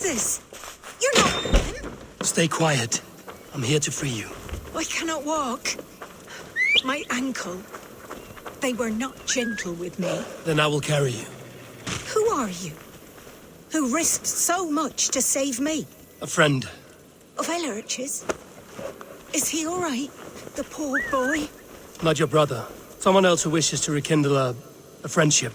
this? You're not him. Stay quiet. I'm here to free you. I cannot walk. My ankle. They were not gentle with me. Then I will carry you. Who are you? Who risked so much to save me? A friend. Of Ellerch's? Is he all right? The poor boy? Not your brother. Someone else who wishes to rekindle a friendship.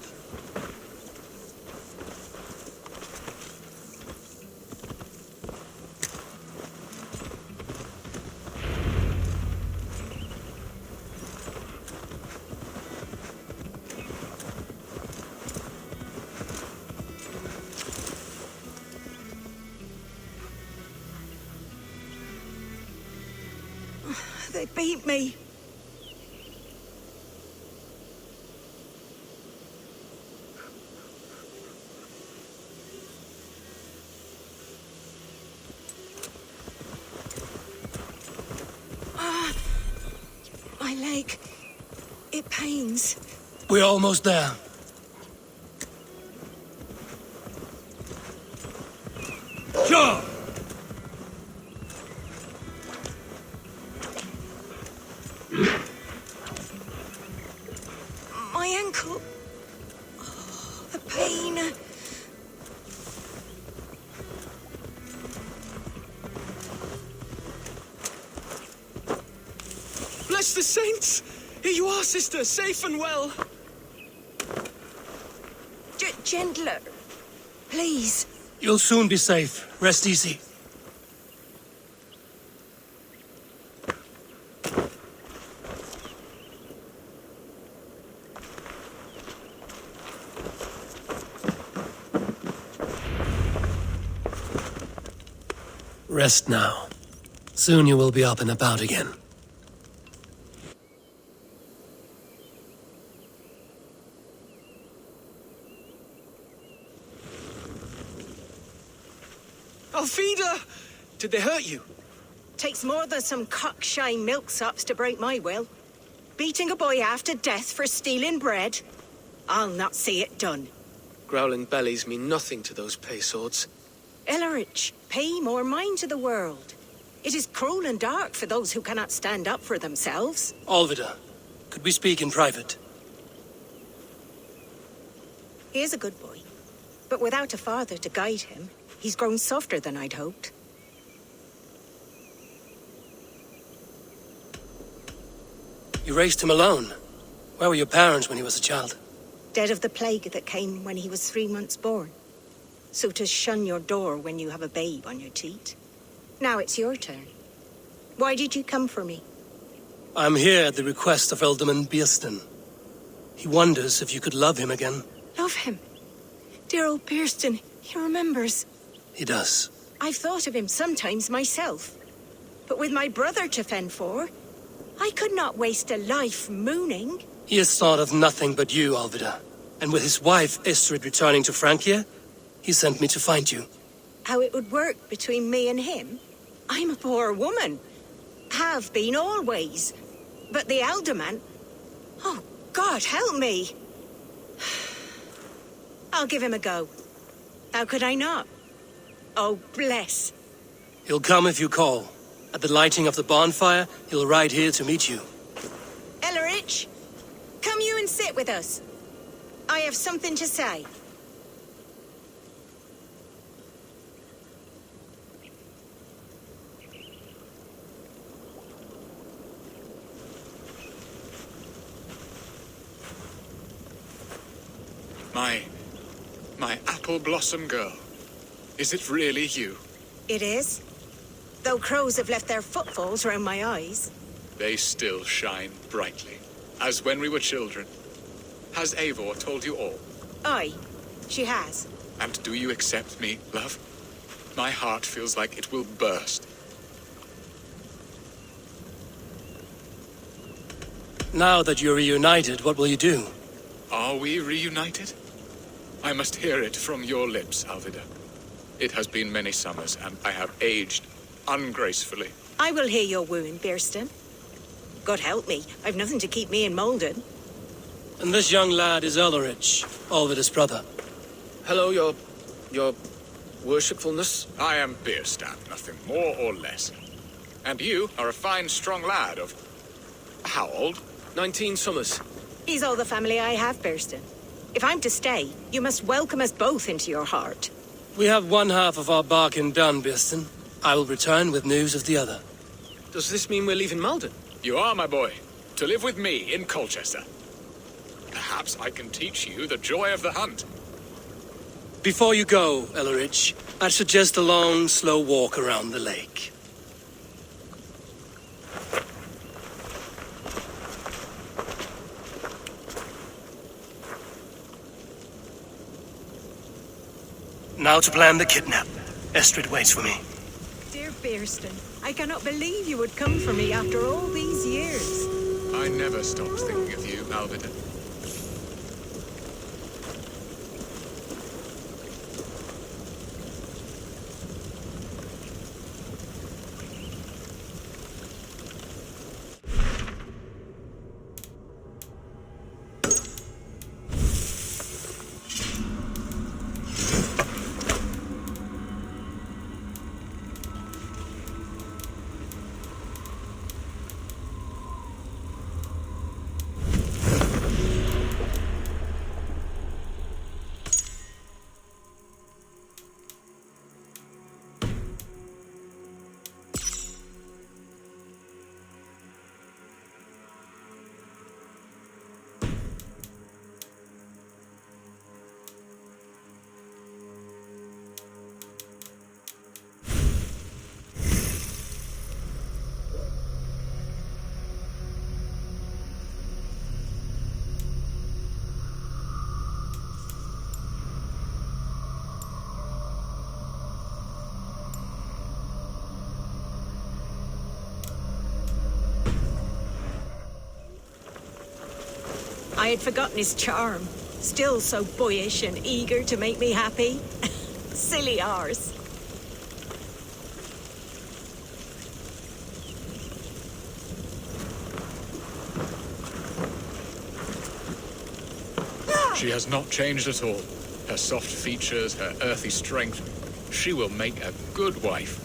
They beat me. My leg. It pains. We're almost there. Sure! My ankle. Oh, the pain. Bless the saints! Here you are, sister, safe and well. Gentler. Please. You'll soon be safe. Rest easy. Rest now. Soon you will be up and about again. Alfida! Did they hurt you? Takes more than some cockshy milksops to break my will. Beating a boy half to death for stealing bread? I'll not see it done. Growling bellies mean nothing to those pay swords. Ellerich, pay more mind to the world. It is cruel and dark for those who cannot stand up for themselves. Alvida, could we speak in private? He is a good boy, but without a father to guide him, he's grown softer than I'd hoped. You raised him alone. Where were your parents when he was a child? Dead of the plague that came when he was 3 months born. So to shun your door when you have a babe on your teat. Now it's your turn. Why did you come for me? I'm here at the request of Alderman Bierston. He wonders if you could love him again. Love him. Dear old Bierston, he remembers. He does. I've thought of him sometimes myself. But with my brother to fend for, I could not waste a life mooning. He has thought of nothing but you, Alvida. And with his wife, Istrid, returning to Francia, he sent me to find you. How it would work between me and him? I'm a poor woman. Have been always. But the alderman... Oh, God, help me. I'll give him a go. How could I not? Oh, bless. He'll come if you call. At the lighting of the bonfire, he'll ride here to meet you. Ellerich, come you and sit with us. I have something to say. My apple blossom girl. Is it really you? It is. Though crows have left their footfalls round my eyes. They still shine brightly, as when we were children. Has Eivor told you all? Aye, she has. And do you accept me, love? My heart feels like it will burst. Now that you're reunited, what will you do? Are we reunited? I must hear it from your lips, Alvida. It has been many summers, and I have aged ungracefully. I will hear your wooing, Bierston. God help me, I've nothing to keep me in Malden. And this young lad is Ulrich, Alvida's brother. Hello, your worshipfulness. I am Bierstadt, nothing more or less. And you are a fine, strong lad of... how old? 19 summers. He's all the family I have, Burston. If I'm to stay, you must welcome us both into your heart. We have one half of our bargain done, Birston. I will return with news of the other. Does this mean we're leaving Malden? You are, my boy, to live with me in Colchester. Perhaps I can teach you the joy of the hunt. Before you go, Ellerich, I'd suggest a long, slow walk around the lake. Now to plan the kidnap. Estrid waits for me. Dear Burston, I cannot believe you would come for me after all these years. I never stopped thinking of you, Alvida. I had forgotten his charm. Still so boyish and eager to make me happy. Silly ours. She has not changed at all. Her soft features, her earthy strength. She will make a good wife.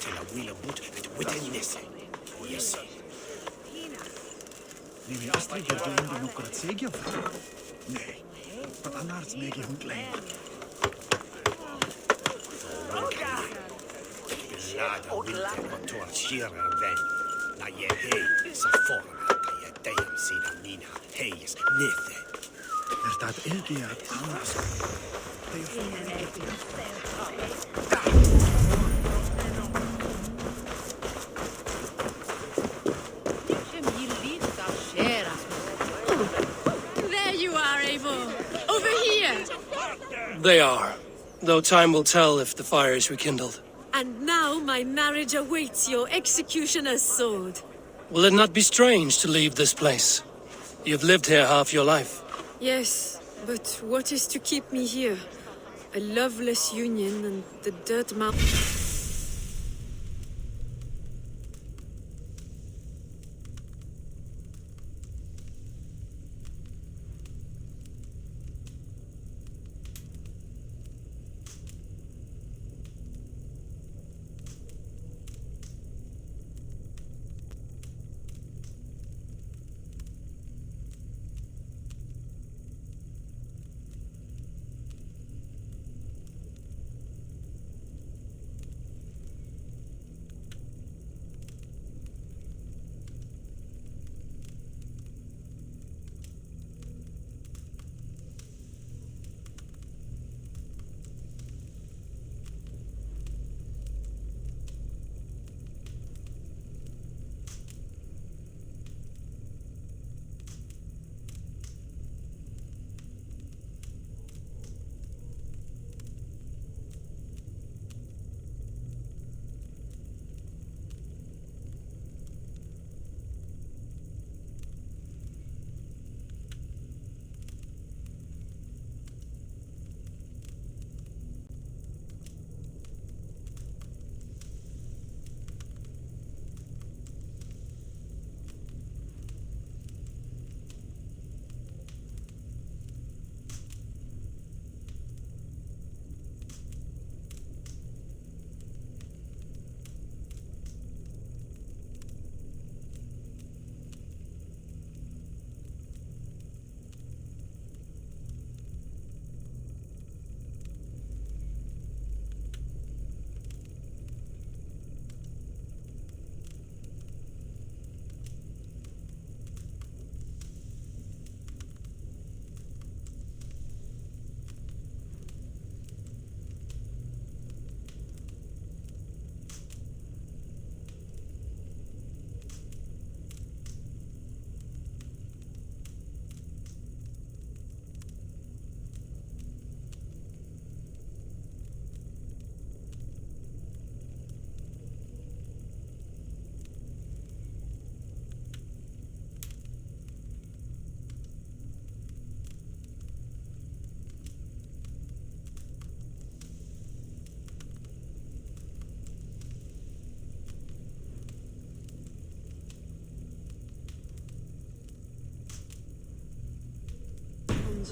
till a wheel of wood at within this. Yes. Niin Astrid kertoo jonkin nukkarat sekin on. Nej, but annars megi hon längre. Lada winter på tår skirar vän. Na je hei, sa forma, ja teidän siinä minä heis nithe. Er staat elke att annars. There you are, Eivor. Over here. They are. Though time will tell if the fire is rekindled. And now my marriage awaits your executioner's sword. Will it not be strange to leave this place? You've lived here half your life. Yes, but what is to keep me here? A loveless union and the dirt mountain.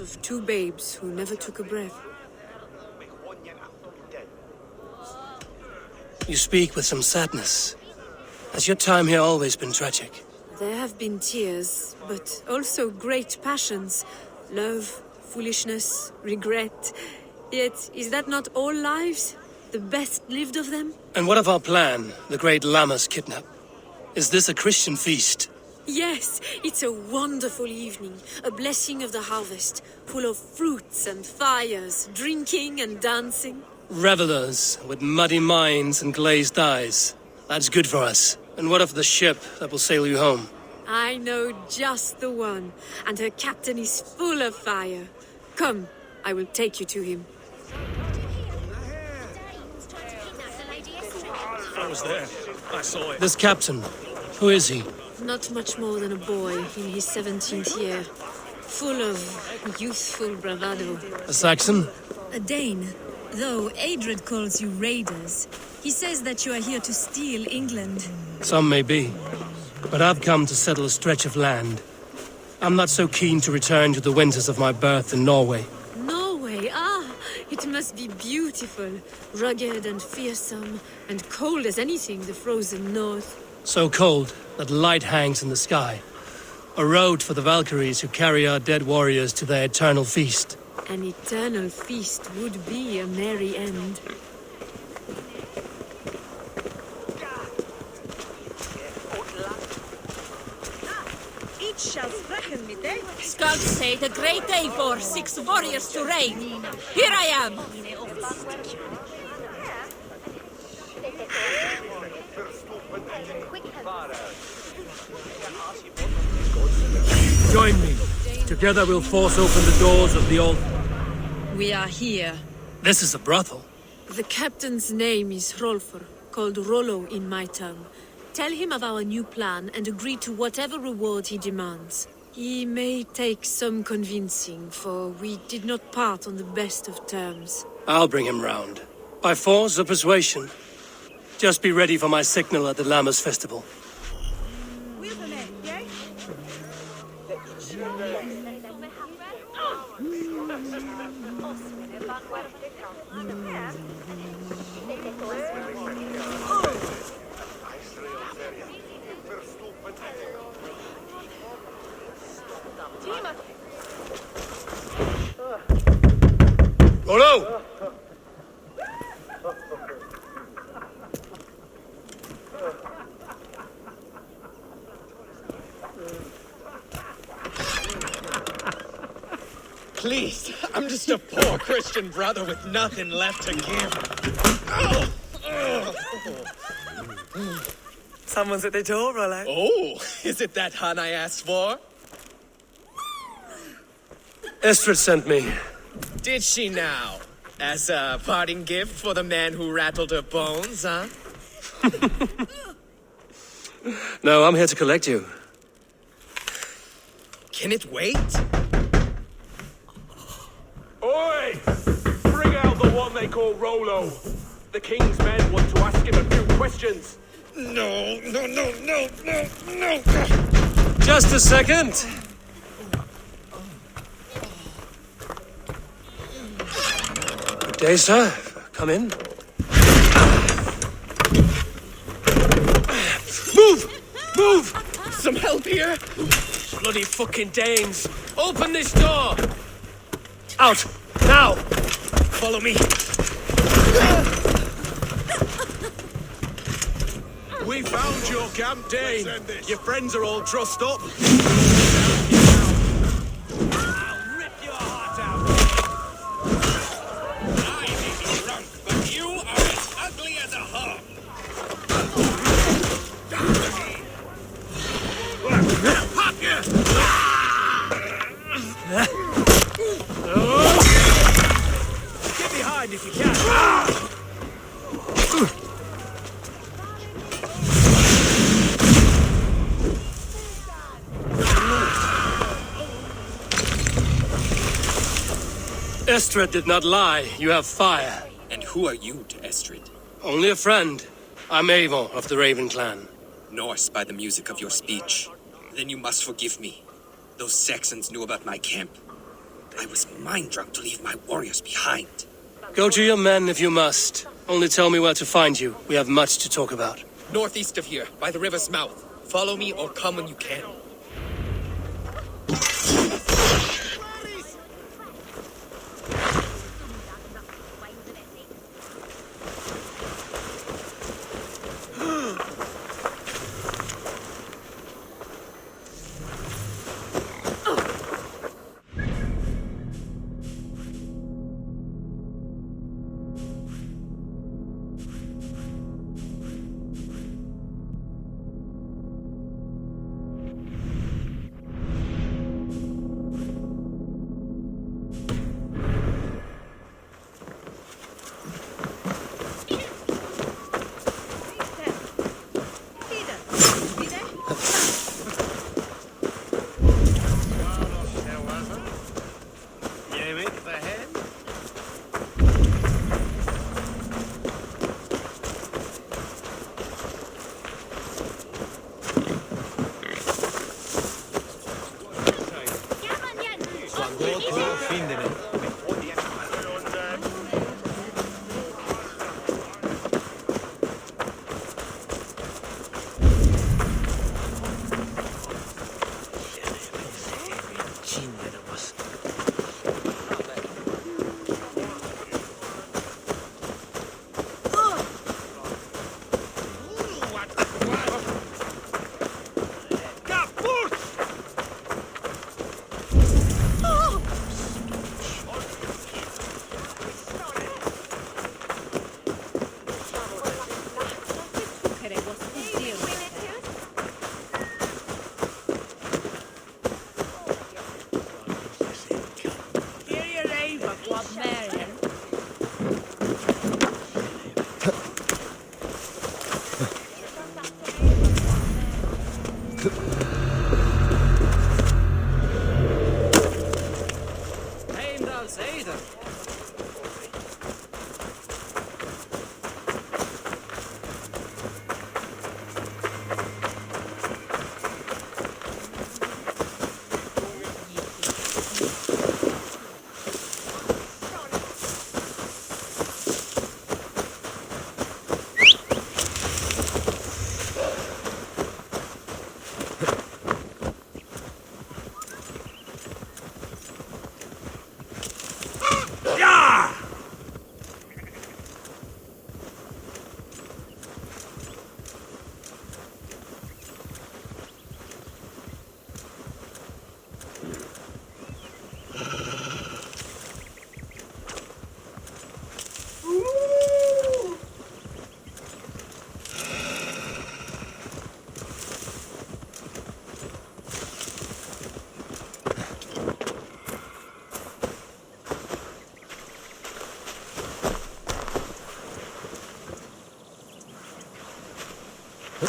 Of two babes who never took a breath. You speak with some sadness. Has your time here always been tragic? There have been tears, but also great passions. Love, foolishness, regret. Yet, is that not all lives? The best lived of them? And what of our plan, the great Lammas kidnap? Is this a Christian feast? Yes, it's a wonderful evening, a blessing of the harvest, full of fruits and fires, drinking and dancing. Revelers with muddy minds and glazed eyes. That's good for us. And what of the ship that will sail you home? I know just the one, and her captain is full of fire. Come, I will take you to him. I was there. I saw it. This captain, who is he? Not much more than a boy in his 17th year, full of youthful bravado. A Saxon? A Dane, though Adred calls you raiders. He says that you are here to steal England. Some may be. But I've come to settle a stretch of land. I'm not so keen to return to the winters of my birth in Norway. Norway, ah, It must be beautiful, rugged and fearsome, and cold as anything the frozen north. So cold that light hangs in the sky. A road for the Valkyries who carry our dead warriors to their eternal feast. An eternal feast would be a merry end. Scouts say the great day for 6 warriors to raid. Here I am! Join me. Together we'll force open the doors of the old... We are here. This is a brothel. The captain's name is Rolfr, called Rollo in my tongue. Tell him of our new plan and agree to whatever reward he demands. He may take some convincing, for we did not part on the best of terms. I'll bring him round. By force or persuasion. Just be ready for my signal at the Lammas festival. Rollo! Please, I'm just a poor Christian brother with nothing left to give. Oh! Someone's at the door, Rollo. Oh, is it that hun I asked for? Estrid sent me. Did she now? As a parting gift for the man who rattled her bones, huh? No, I'm here to collect you. Can it wait? Oi! Bring out the one they call Rollo. The king's men want to ask him a few questions. No. Just a second. Good day, sir. Come in. Move! Some help here? Bloody fucking Danes! Open this door! Out! Now! Follow me. We found your camp, Dane. Your friends are all trussed up. I'll rip your heart out. I may be drunk, but you are as ugly as a hog. Get behind if you can. Estrid did not lie. You have fire. And who are you to Estrid? Only a friend. I'm Avon of the Raven clan. Norse by the music of your speech. Then you must forgive me. Those Saxons knew about my camp. I was mind-drunk to leave my warriors behind. Go to your men if you must. Only tell me where to find you. We have much to talk about. Northeast of here, by the river's mouth. Follow me or come when you can.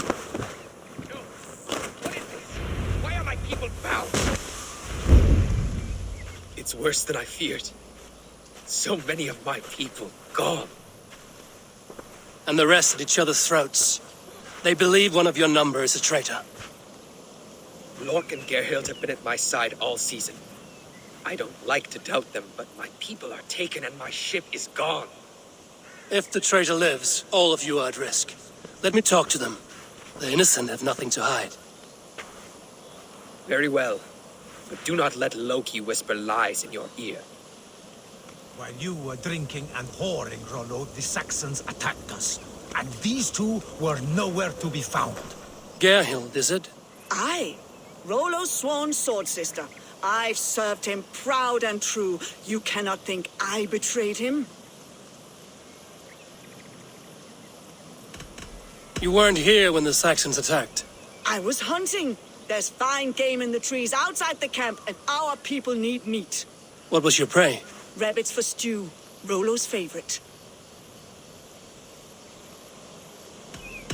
What is this? Why are my people bound? It's worse than I feared. So many of my people gone. And the rest at each other's throats. They believe one of your number is a traitor. Lork and Gerhild have been at my side all season. I don't like to doubt them, but my people are taken and my ship is gone. If the traitor lives, all of you are at risk. Let me talk to them. The innocent have nothing to hide. Very well. But do not let Loki whisper lies in your ear. While you were drinking and whoring, Rollo, the Saxons attacked us. And these two were nowhere to be found. Gerhild, is it? Aye. Rollo's sworn sword sister. I've served him proud and true. You cannot think I betrayed him? You weren't here when the Saxons attacked. I was hunting. There's fine game in the trees outside the camp, and our people need meat. What was your prey? Rabbits for stew. Rollo's favorite.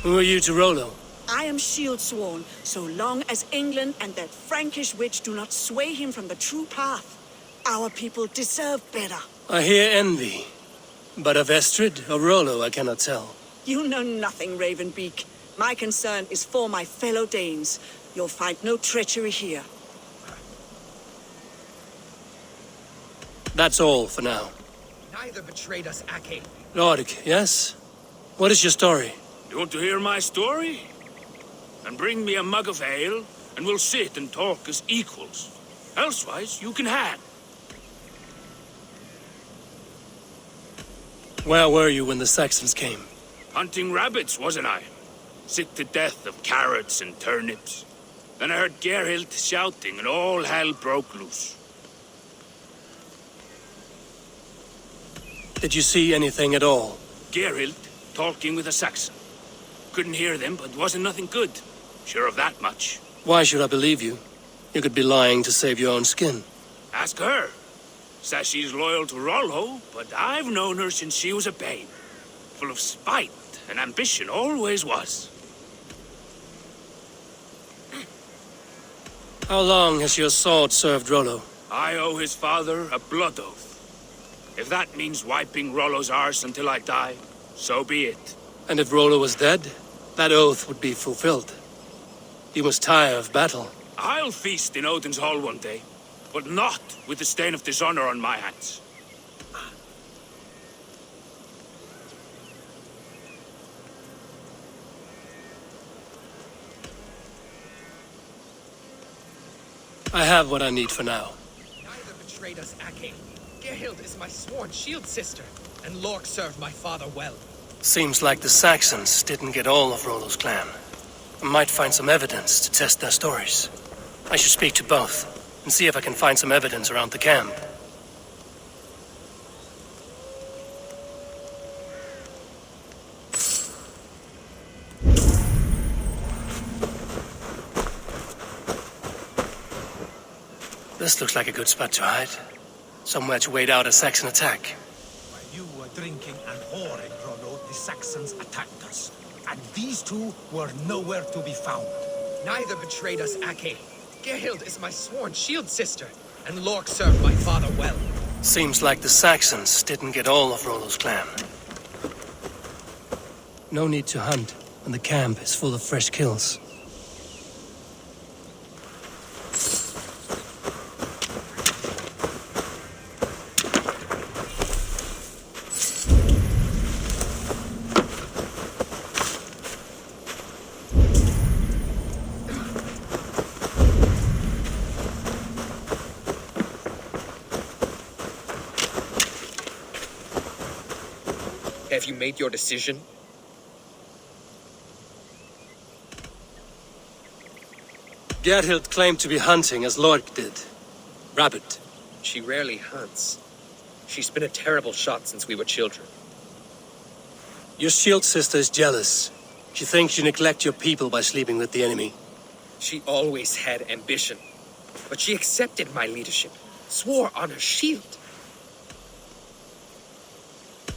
Who are you to Rollo? I am shield sworn, so long as England and that Frankish witch do not sway him from the true path. Our people deserve better. I hear envy. But of Estrid or Rollo, I cannot tell. You know nothing, Ravenbeak. My concern is for my fellow Danes. You'll find no treachery here. That's all for now. Neither betrayed us, Ake. Lork, yes? What is your story? You want to hear my story? And bring me a mug of ale, and we'll sit and talk as equals. Elsewise, you can hang. Where were you when the Saxons came? Hunting rabbits, wasn't I? Sick to death of carrots and turnips. Then I heard Gerhild shouting, and all hell broke loose. Did you see anything at all? Gerhild talking with a Saxon. Couldn't hear them, but wasn't nothing good. Sure of that much. Why should I believe you? You could be lying to save your own skin. Ask her. Says she's loyal to Rollo, but I've known her since she was a babe. Full of spite and ambition, always was. How long has your sword served Rollo? I owe his father a blood oath. If that means wiping Rollo's arse until I die, so be it. And if Rollo was dead, that oath would be fulfilled. He must tire of battle. I'll feast in Odin's hall one day, but not with the stain of dishonor on my hands. I have what I need for now. Neither betrayed us, Ake. Gerhild is my sworn shield sister, and Lork served my father well. Seems like the Saxons didn't get all of Rollo's clan. I might find some evidence to test their stories. I should speak to both, and see if I can find some evidence around the camp. This looks like a good spot to hide. Somewhere to wait out a Saxon attack. While you were drinking and whoring, Rollo, the Saxons attacked us. And these two were nowhere to be found. Neither betrayed us, Ake. Gerhild is my sworn shield sister, and Lork served my father well. Seems like the Saxons didn't get all of Rollo's clan. No need to hunt when the camp is full of fresh kills. Have you made your decision? Gerhild claimed to be hunting as Lork did. Rabbit. She rarely hunts. She's been a terrible shot since we were children. Your shield sister is jealous. She thinks you neglect your people by sleeping with the enemy. She always had ambition. But she accepted my leadership, swore on her shield.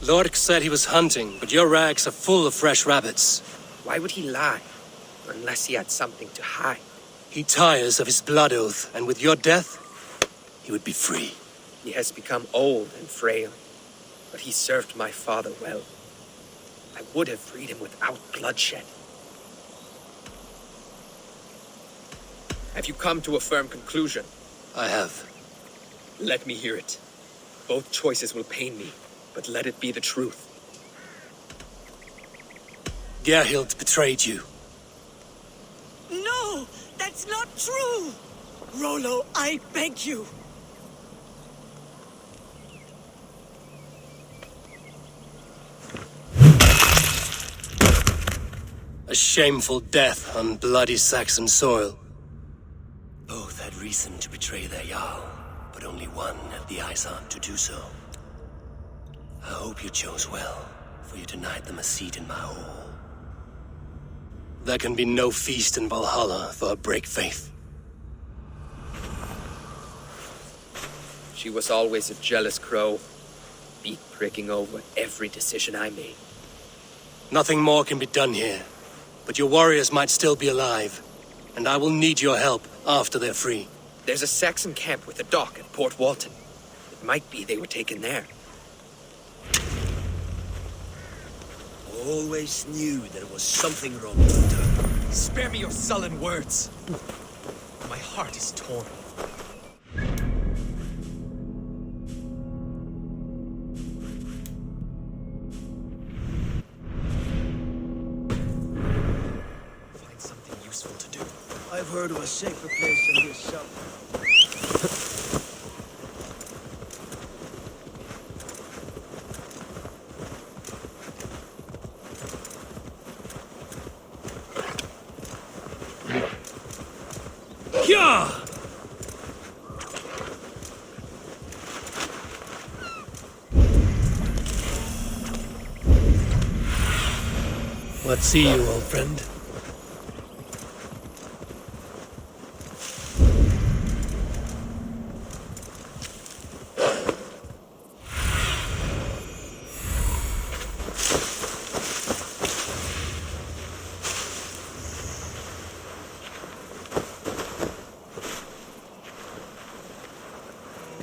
Lork said he was hunting, but your rags are full of fresh rabbits. Why would he lie? Unless he had something to hide. He tires of his blood oath, and with your death, he would be free. He has become old and frail, but he served my father well. I would have freed him without bloodshed. Have you come to a firm conclusion? I have. Let me hear it. Both choices will pain me, but let it be the truth. Gerhild betrayed you. No, that's not true! Rollo, I beg you. A shameful death on bloody Saxon soil. Both had reason to betray their Jarl, but only one had the eyesight to do so. I hope you chose well, for you denied them a seat in my hall. There can be no feast in Valhalla for a break faith. She was always a jealous crow, beak pricking over every decision I made. Nothing more can be done here, but your warriors might still be alive, and I will need your help after they're free. There's a Saxon camp with a dock at Port Walton. It might be they were taken there. Always knew there was something wrong with her. Spare me your sullen words. My heart is torn. Find something useful to do. I've heard of a safer place than this south. What see you, old friend?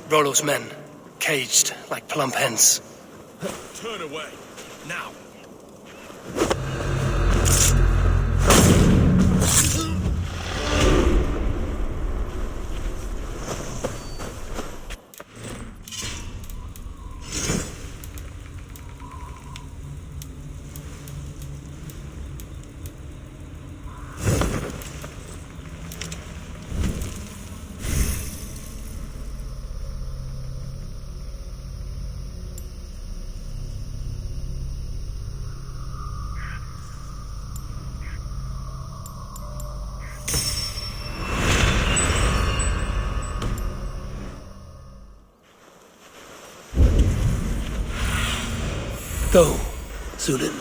Rollo's men, caged like plump hens. Turn away, now. Go, Sulin.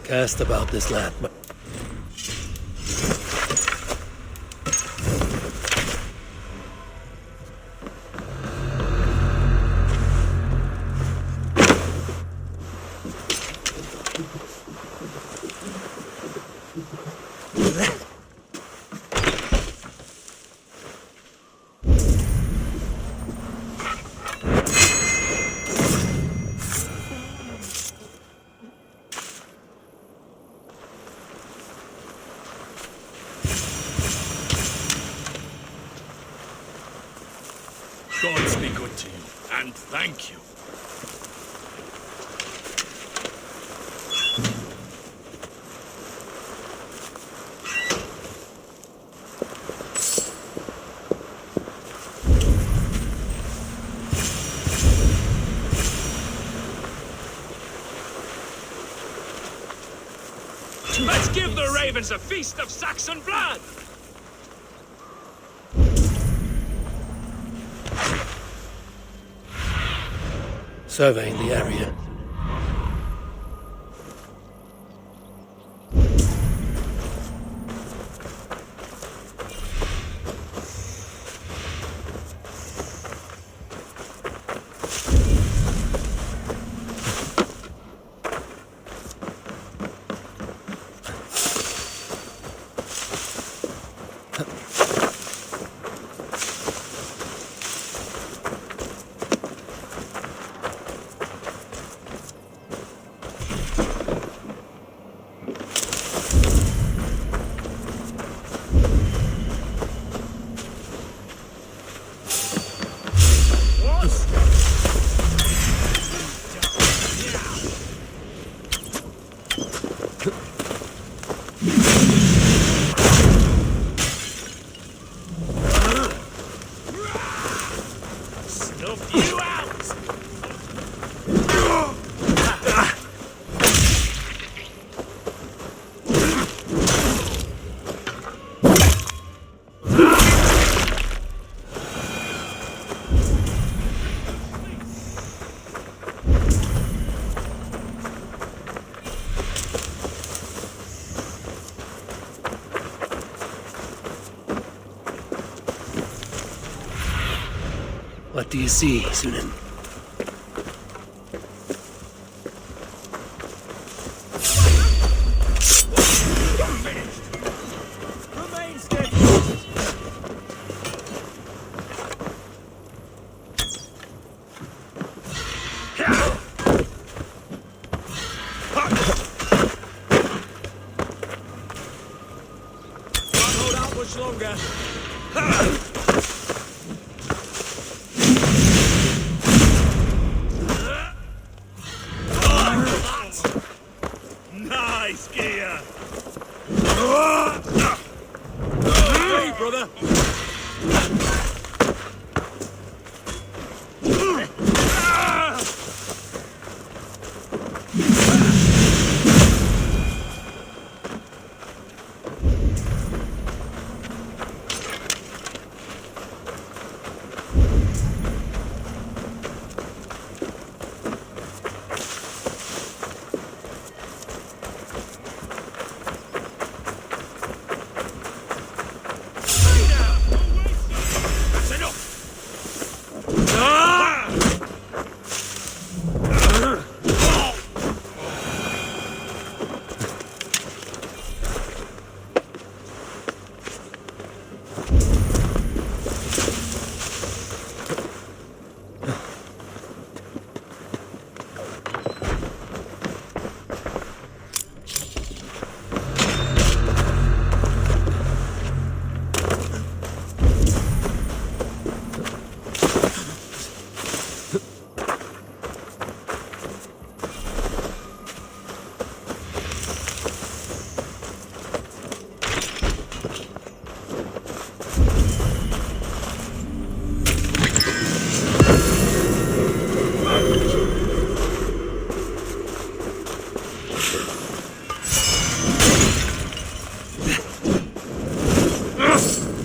Cast about this land. Gods be good to you, and thank you. Let's give the ravens a feast of Saxon blood! Surveying the area. What do you see, Sunan? Hold out much longer. Nice gear. Hey, brother.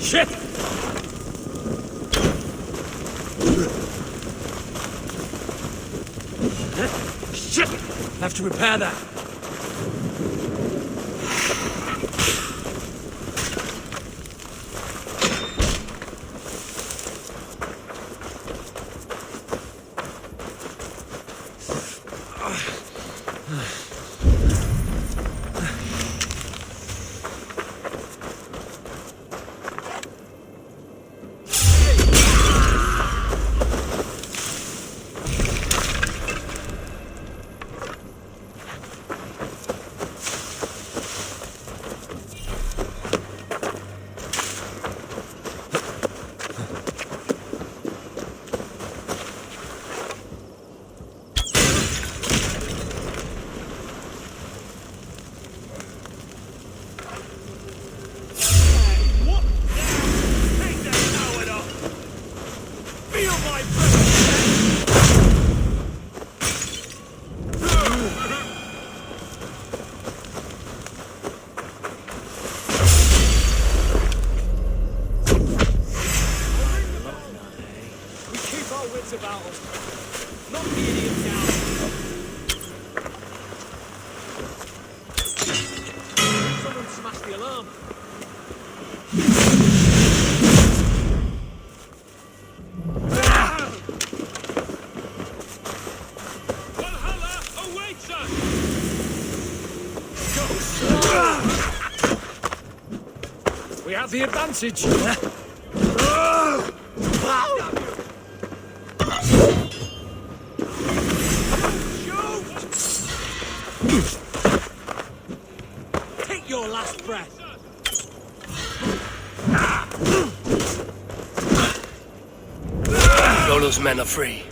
Shit! to repair that. Valhalla awaits us! We have the advantage. Take your last breath. Rollo's men are free.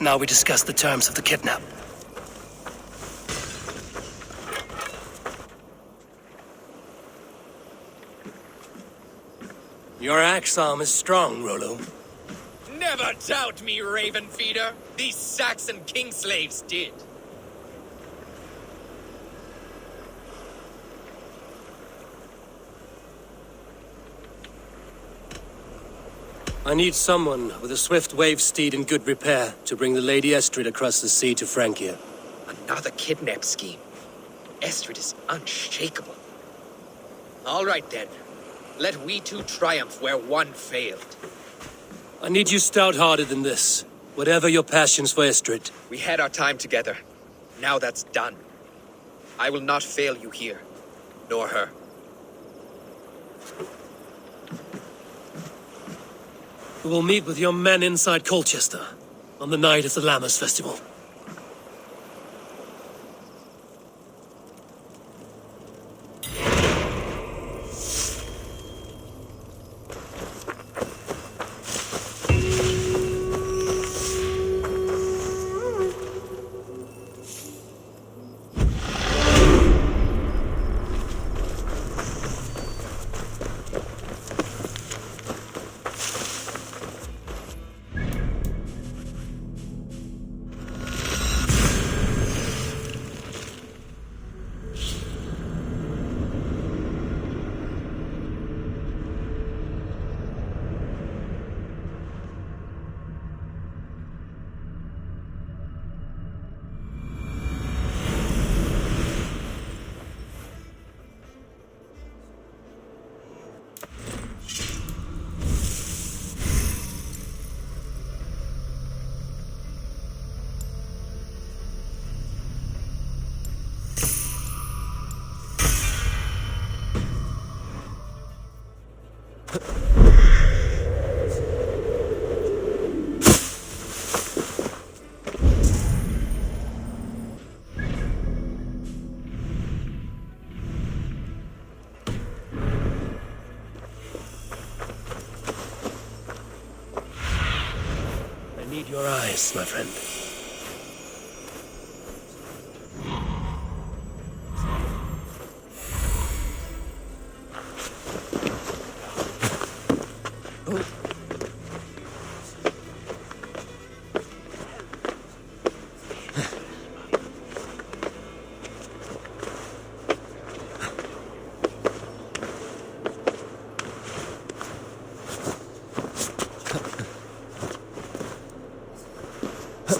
Now we discuss the terms of the kidnap. Your axe arm is strong, Rollo. Never doubt me, Raven Feeder. These Saxon king slaves did. I need someone with a swift wave steed in good repair to bring the Lady Estrid across the sea to Francia. Another kidnap scheme. Estrid is unshakable. All right then. Let we two triumph where one failed. I need you stout-hearted in this, whatever your passions for Estrid. We had our time together. Now that's done. I will not fail you here, nor her. We will meet with your men inside Colchester on the night of the Lammas Festival. I need your eyes, my friend. Huh.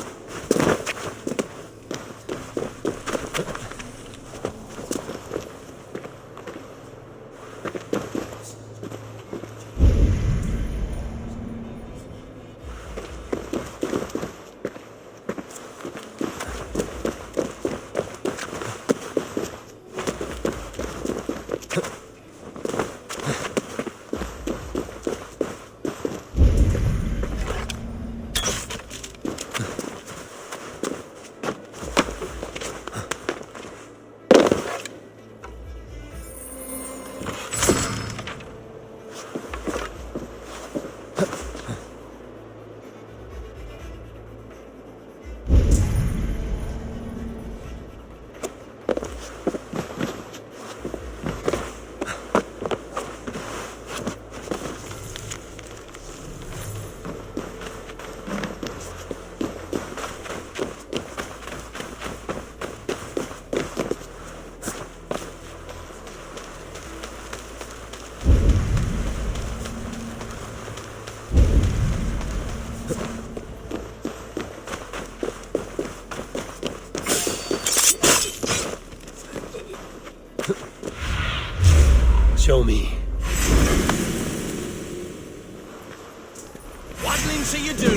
Show me. Waddling to you do.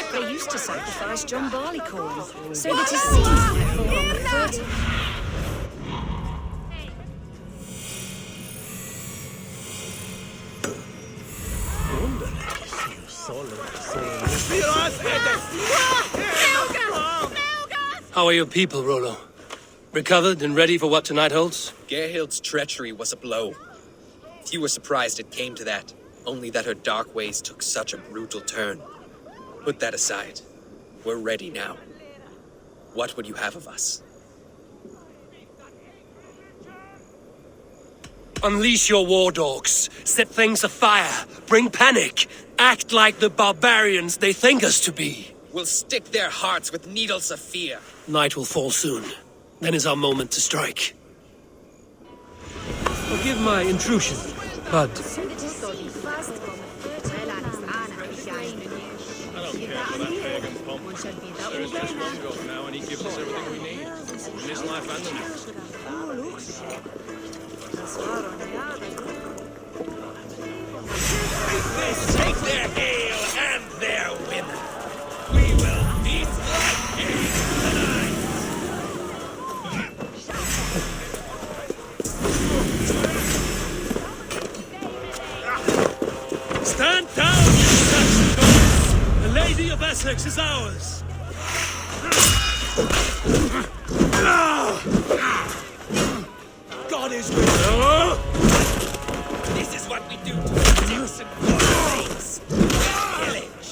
They used to sacrifice John Barleycorn so that his seed might fall on the fertile. How are your people, Rollo? Recovered and ready for what tonight holds? Gerhild's treachery was a blow. Few were surprised it came to that, only that her dark ways took such a brutal turn. Put that aside. We're ready now. What would you have of us? Unleash your war dogs. Set things afire. Bring panic. Act like the barbarians they think us to be. We'll stick their hearts with needles of fear. Night will fall soon. Then is our moment to strike. Forgive my intrusion, but... I don't care for that pagan pomp. There's just one God now, and he gives us everything we need. In this life and the next. Take their ale and their women. We will feast like kings tonight. Stand down, you Saxon dogs! The Lady of Essex is ours! God is with you. This is what we do to Saxon warriors. Pillage.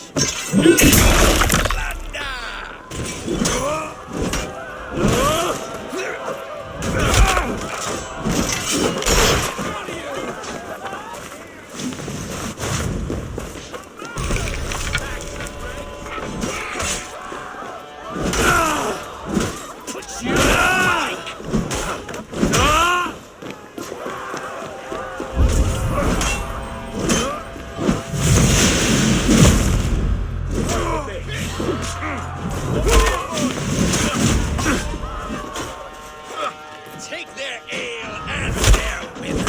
Take their ale and their women.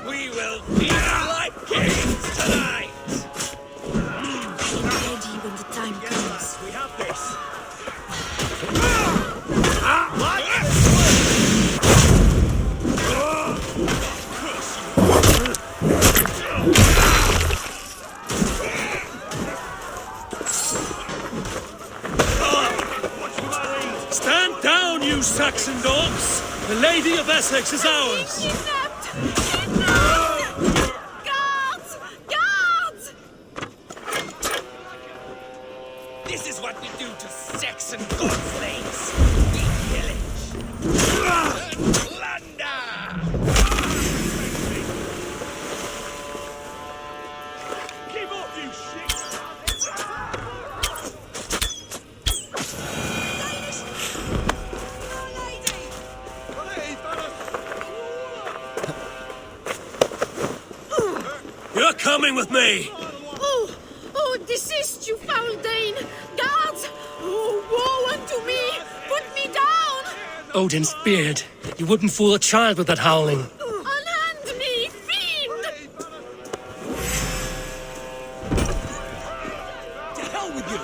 We will feast like kings tonight. Ready when the time comes. We have this. Stand down, you Saxon dogs! The Lady of Essex is ours! Guards! Guards! This is what we do to Saxon godslaves. We pillage. Plunder! Give up, you shit! coming with me! Oh, desist, you foul Dane! Guards! Oh, woe unto me! Put me down! Odin's beard. You wouldn't fool a child with that howling. Unhand me, fiend! To hell with you!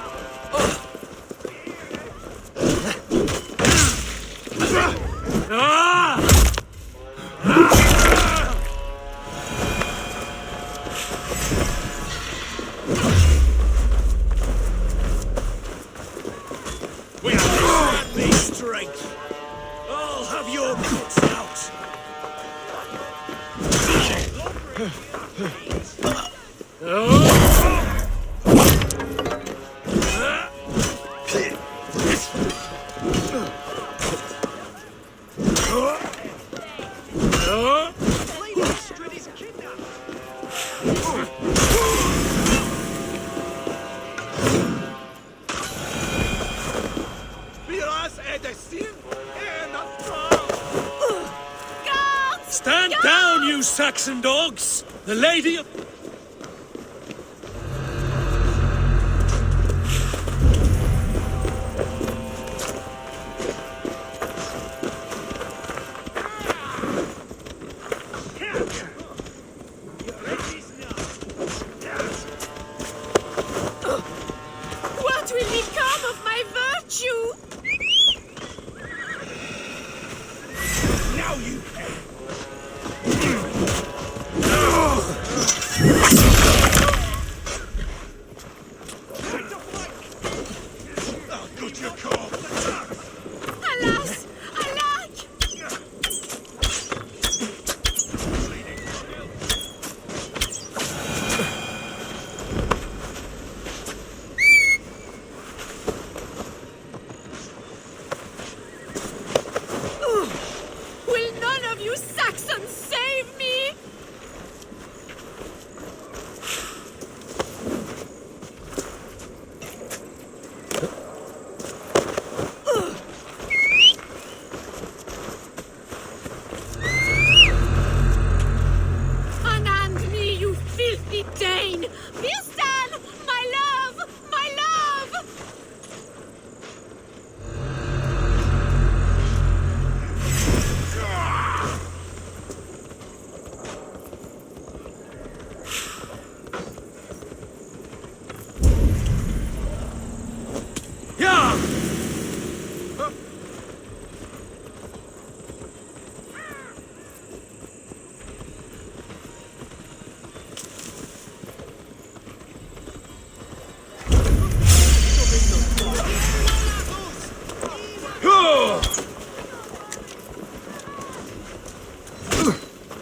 We have to these straight. I'll have your guts out. Stand down, you Saxon dogs! The lady of... What will become of my virtue? Now you pay. Good your call. Alas! Alack! Will none of you Saxons save me? Unhand me, you filthy Dane! Vistan! My love! My love! Yeah!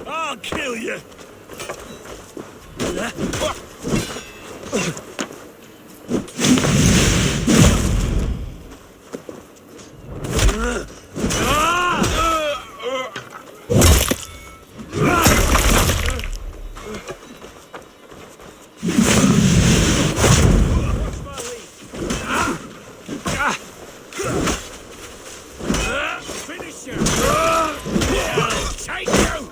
I'll kill you. Finish him. I'll take you.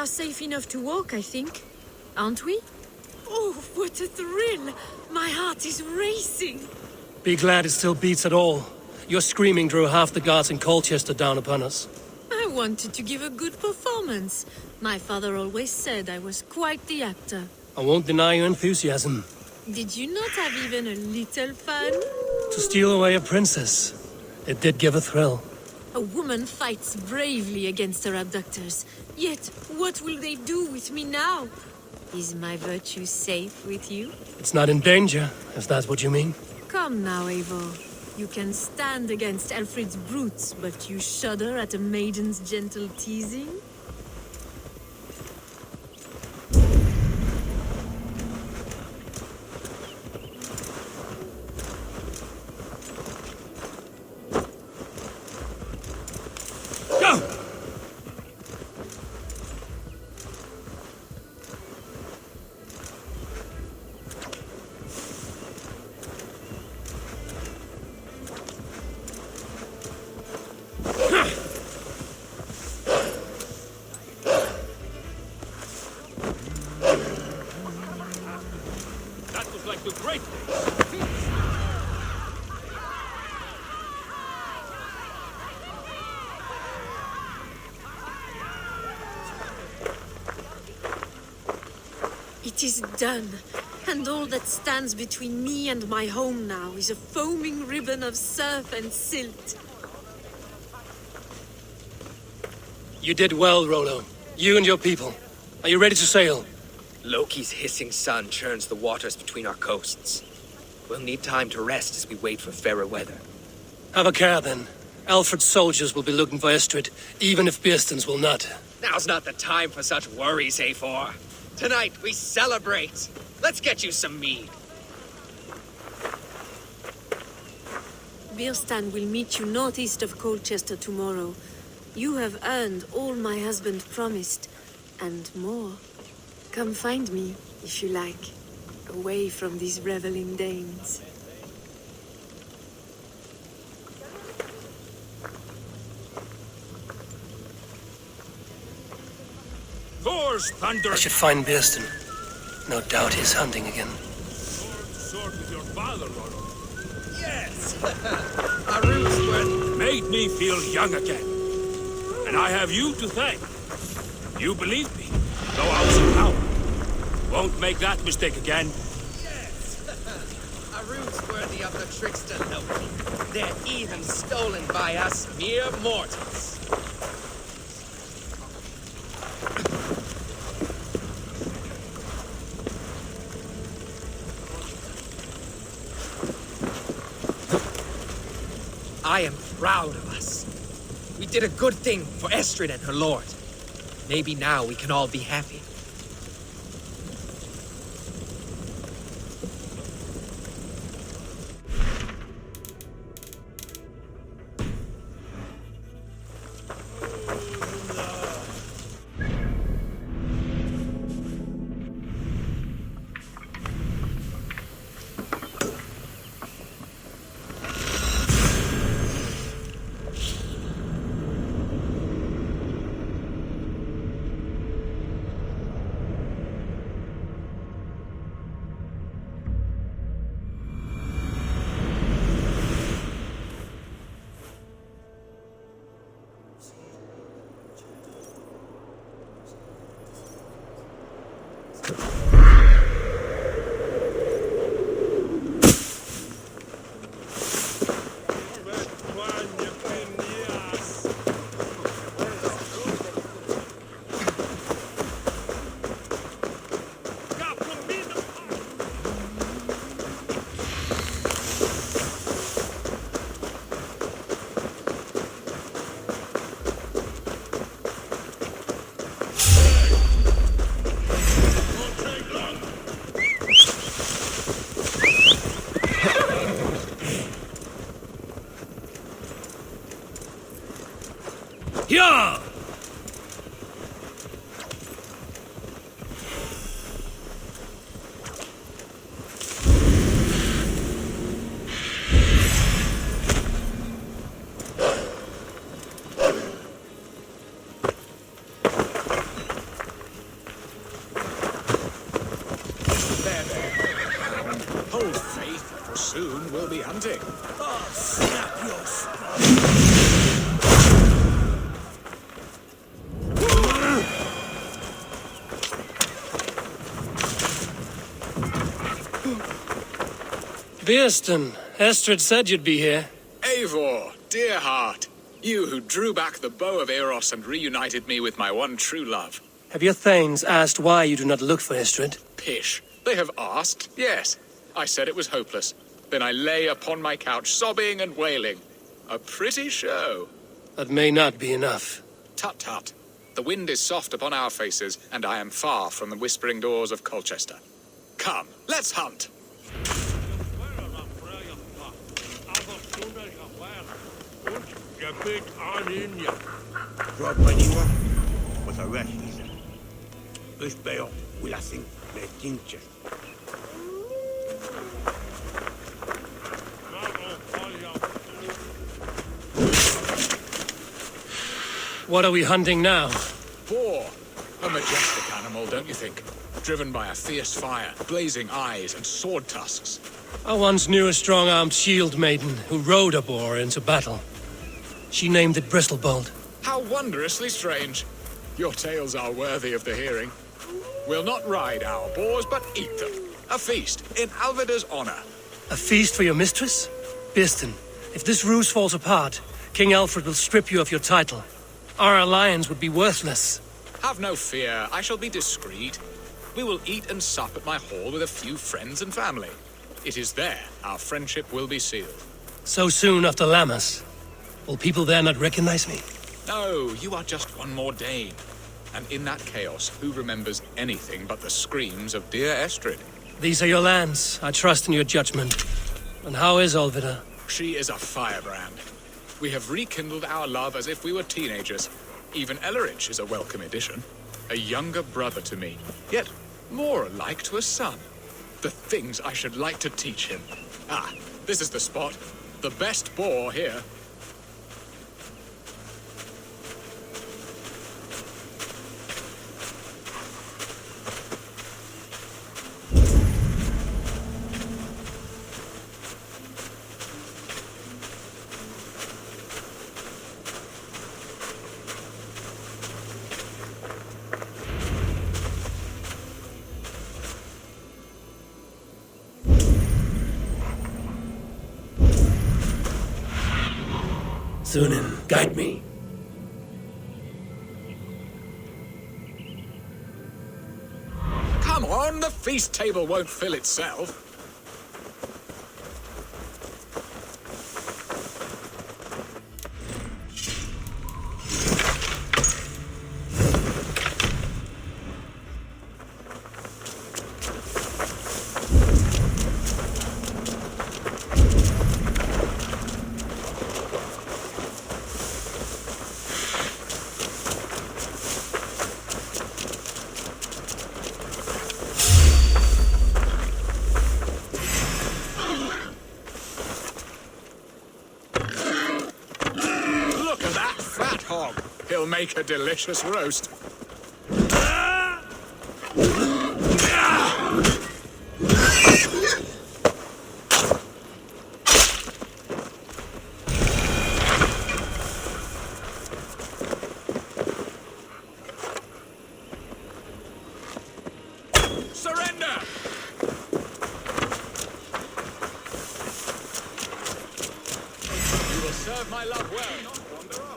are safe enough to walk, I think. Aren't we? Oh, what a thrill! My heart is racing! Be glad it still beats at all. Your screaming drew half the guards in Colchester down upon us. I wanted to give a good performance. My father always said I was quite the actor. I won't deny your enthusiasm. Did you not have even a little fun? To steal away a princess. It did give a thrill. A woman fights bravely against her abductors. Yet, what will they do with me now? Is my virtue safe with you? It's not in danger, if that's what you mean. Come now, Eivor. You can stand against Alfred's brutes, but you shudder at a maiden's gentle teasing? That was like the great days. It is done, and all that stands between me and my home now is a foaming ribbon of surf and silt. You did well, Rollo. You and your people. Are you ready to sail? Loki's hissing sun churns the waters between our coasts. We'll need time to rest as we wait for fairer weather. Have a care, then. Alfred's soldiers will be looking for Estrid, even if Bearstons will not. Now's not the time for such worries, Eivor. Tonight, we celebrate. Let's get you some mead. Birstan will meet you northeast of Colchester tomorrow. You have earned all my husband promised, and more. Come find me, if you like, away from these reveling Danes. Thor's thunder! I should find Bearston. No doubt he's hunting again. Sword with your father, Rollo. Yes! Our roots were... Made me feel young again. And I have you to thank. You believed me, though I was a coward. Won't make that mistake again. Yes! Our roots worthy of the trickster Loki. They're even stolen by us mere mortals. I am proud of us. We did a good thing for Estrid and her lord. Maybe now we can all be happy. Yeah! hunting. Oh, snap your spine! Bearston, Estrid said you'd be here. Eivor, dear heart, you who drew back the bow of Eros and reunited me with my one true love. Have your thanes asked why you do not look for Estrid? Pish. They have asked, yes. I said it was hopeless. Then I lay upon my couch, sobbing and wailing. A pretty show. That may not be enough. Tut tut. The wind is soft upon our faces, and I am far from the whispering doors of Colchester. Come, let's hunt. What are we hunting now? Boar. A majestic animal, don't you think? Driven by a fierce fire, blazing eyes, and sword tusks. I once knew a strong-armed shield maiden who rode a boar into battle. She named it Bristlebolt. How wondrously strange. Your tales are worthy of the hearing. We'll not ride our boars, but eat them. A feast, in Alvida's honor. A feast for your mistress? Bearston, if this ruse falls apart, King Alfred will strip you of your title. Our alliance would be worthless. Have no fear, I shall be discreet. We will eat and sup at my hall with a few friends and family. It is there our friendship will be sealed. So soon after Lammas? Will people there not recognize me? No, you are just one more Dane. And in that chaos, who remembers anything but the screams of dear Estrid? These are your lands. I trust in your judgment. And how is Alvida? She is a firebrand. We have rekindled our love as if we were teenagers. Even Ellerich is a welcome addition. A younger brother to me, yet more alike to a son. The things I should like to teach him. Ah, this is the spot. The best boar here. Sunan, guide me. Come on, the feast table won't fill itself. He'll make a delicious roast. Surrender! You will serve my love well, not wander off.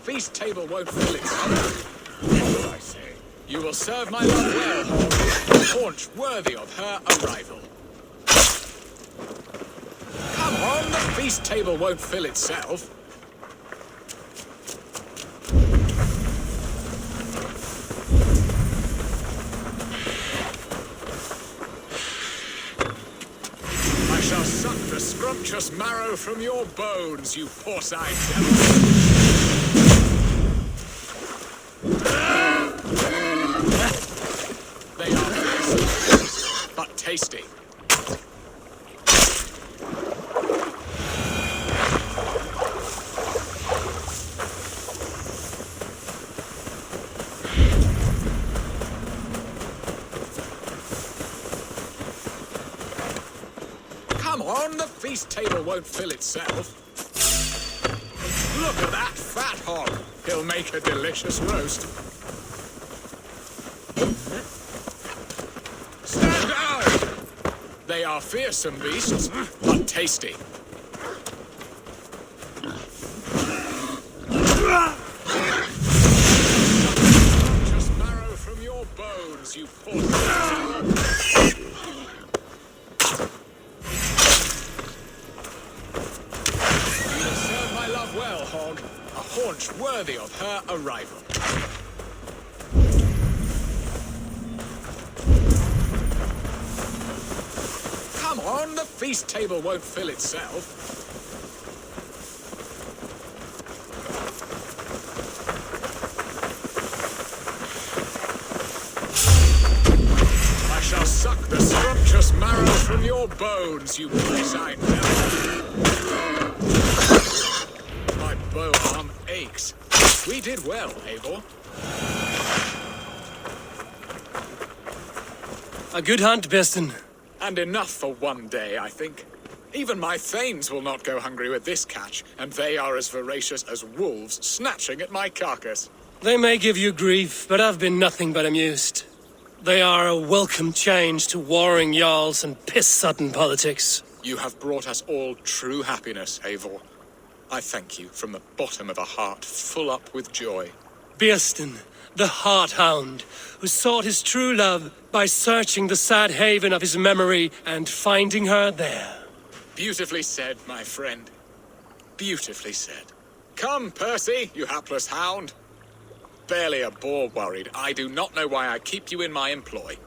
Feast table won't fill itself. Yes, I say. You will serve my love well, a haunch worthy of her arrival. Come on, the feast table won't fill itself. I shall suck the scrumptious marrow from your bones, you porcine devil. They are fierce, but tasty. on, the feast table won't fill itself. Look at that fat hog. He'll make a delicious roast. Stand down! They are fearsome beasts, but tasty. Just marrow from your bones, you poor... Serve my love well, hog. A haunch worthy of her arrival. Come on, the feast table won't fill itself. I shall suck the scrumptious marrow from your bones, you porcine devil. My bow arm aches. We did well, Eivor. A good hunt, Beston. And enough for one day, I think. Even my thanes will not go hungry with this catch, and they are as voracious as wolves snatching at my carcass. They may give you grief, but I've been nothing but amused. They are a welcome change to warring jarls and piss-sudden politics. You have brought us all true happiness, Eivor. I thank you from the bottom of a heart full up with joy. Beston, the Heart-Hound, who sought his true love by searching the sad haven of his memory and finding her there. Beautifully said, my friend. Beautifully said. Come, Percy, you hapless hound. Barely a boar worried. I do not know why I keep you in my employ.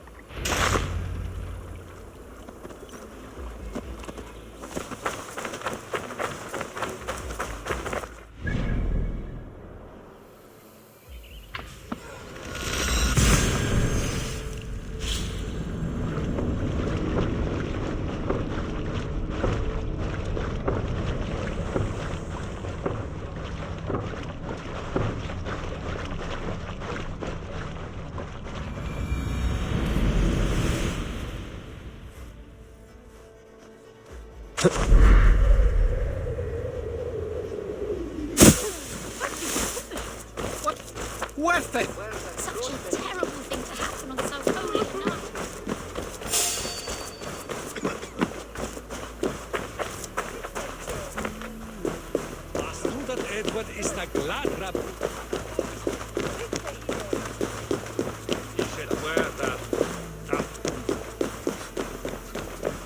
Worth it! Such a terrible thing to happen on so holy a night. Astudat Edward is na glad rab. You should wear that.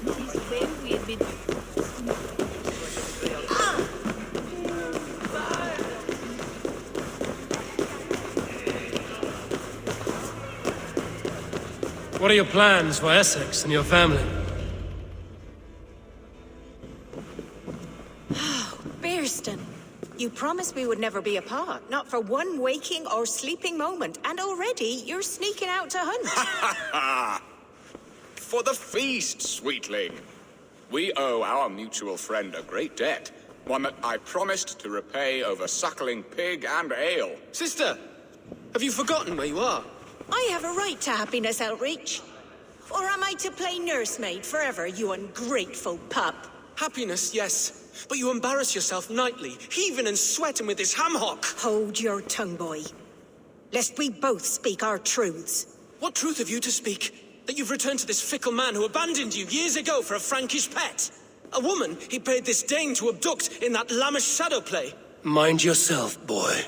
This is where we had been. What are your plans for Essex and your family? Bearston, you promised we would never be apart, not for one waking or sleeping moment, and already you're sneaking out to hunt. For the feast, sweetling. We owe our mutual friend a great debt, one that I promised to repay over suckling pig and ale. Sister, have you forgotten where you are? I have a right to happiness, Outreach. Or am I to play nursemaid forever, you ungrateful pup? Happiness, yes. But you embarrass yourself nightly, heaving and sweating with this ham-hock. Hold your tongue, boy. Lest we both speak our truths. What truth have you to speak? That you've returned to this fickle man who abandoned you years ago for a Frankish pet? A woman he paid this Dane to abduct in that lammish shadow play? Mind yourself, boy.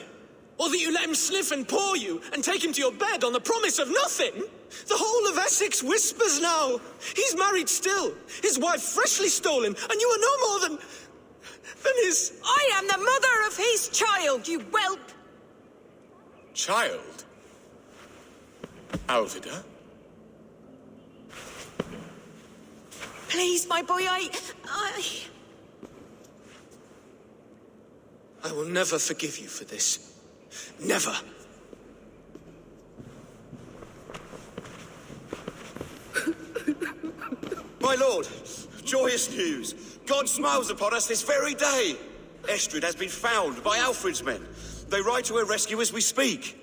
Or that you let him sniff and paw you, and take him to your bed on the promise of nothing? The whole of Essex whispers now. He's married still, his wife freshly stolen, and you are no more than his... I am the mother of his child, you whelp! Child? Alvida? Please, my boy, I will never forgive you for this. Never. My lord, joyous news. God smiles upon us this very day. Estrid has been found by Alfred's men. They ride to her rescue as we speak.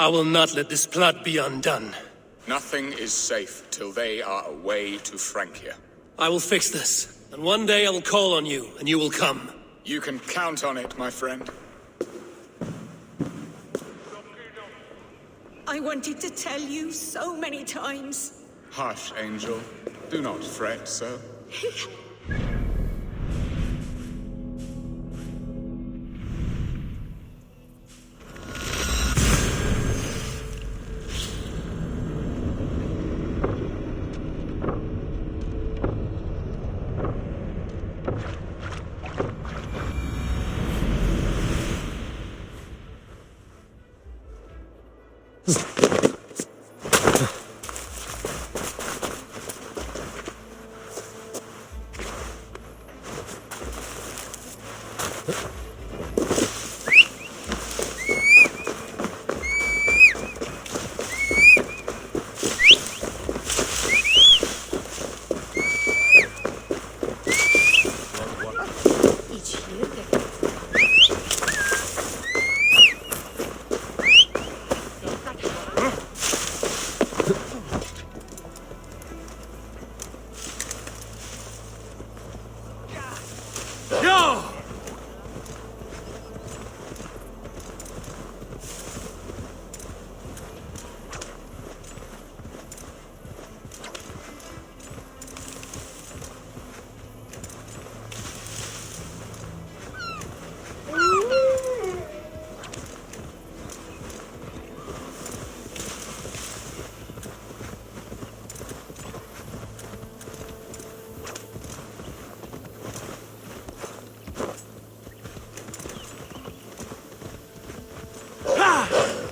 I will not let this plot be undone. Nothing is safe till they are away to Francia. I will fix this, and one day I will call on you, and you will come. You can count on it, my friend. I wanted to tell you so many times. Hush, Angel. Do not fret so.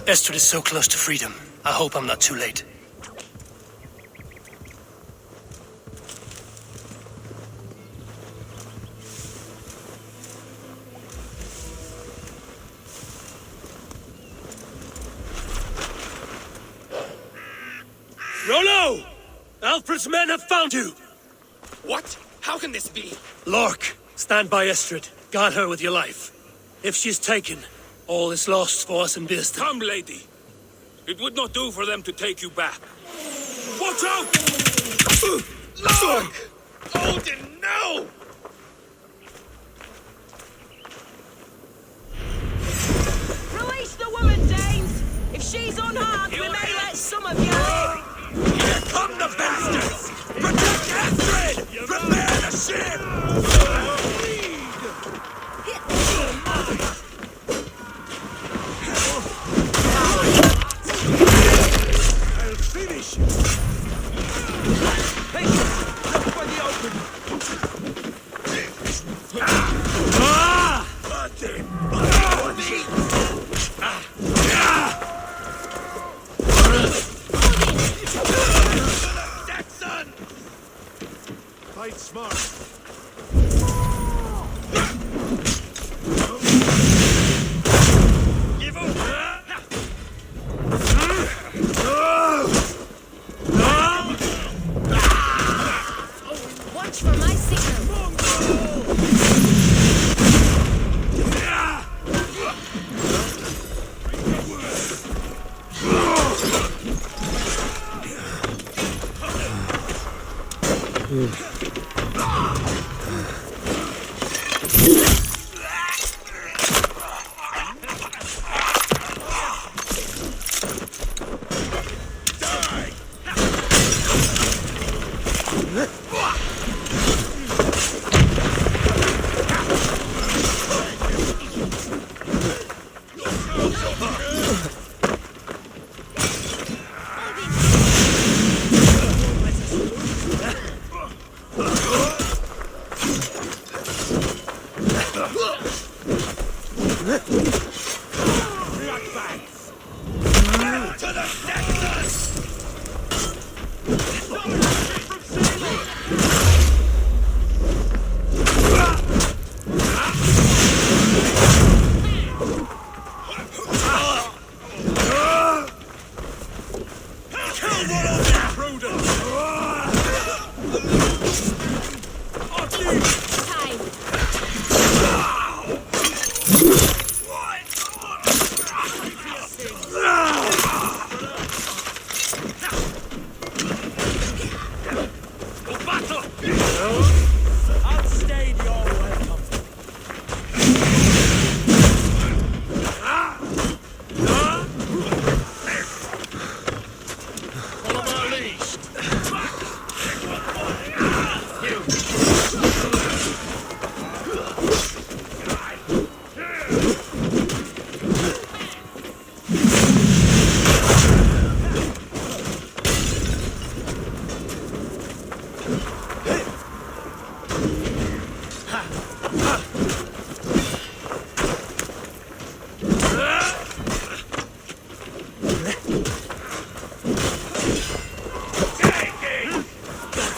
Estrid is so close to freedom. I hope I'm not too late. Rollo! Alfred's men have found you! What? How can this be? Lork, stand by Estrid. Guard her with your life. If she's taken, all is lost for us in Birsten. Come, lady. It would not do for them to take you back. Watch out! Lork! Odin, no! Release the woman, Danes! If she's unharmed, we may let some of you live! Here come the bastards! Protect Astrid! Prepare the ship! I'll finish you! Hey, look for the opening! Jackson! Fight smart. Give up! Watch for my signal. Time.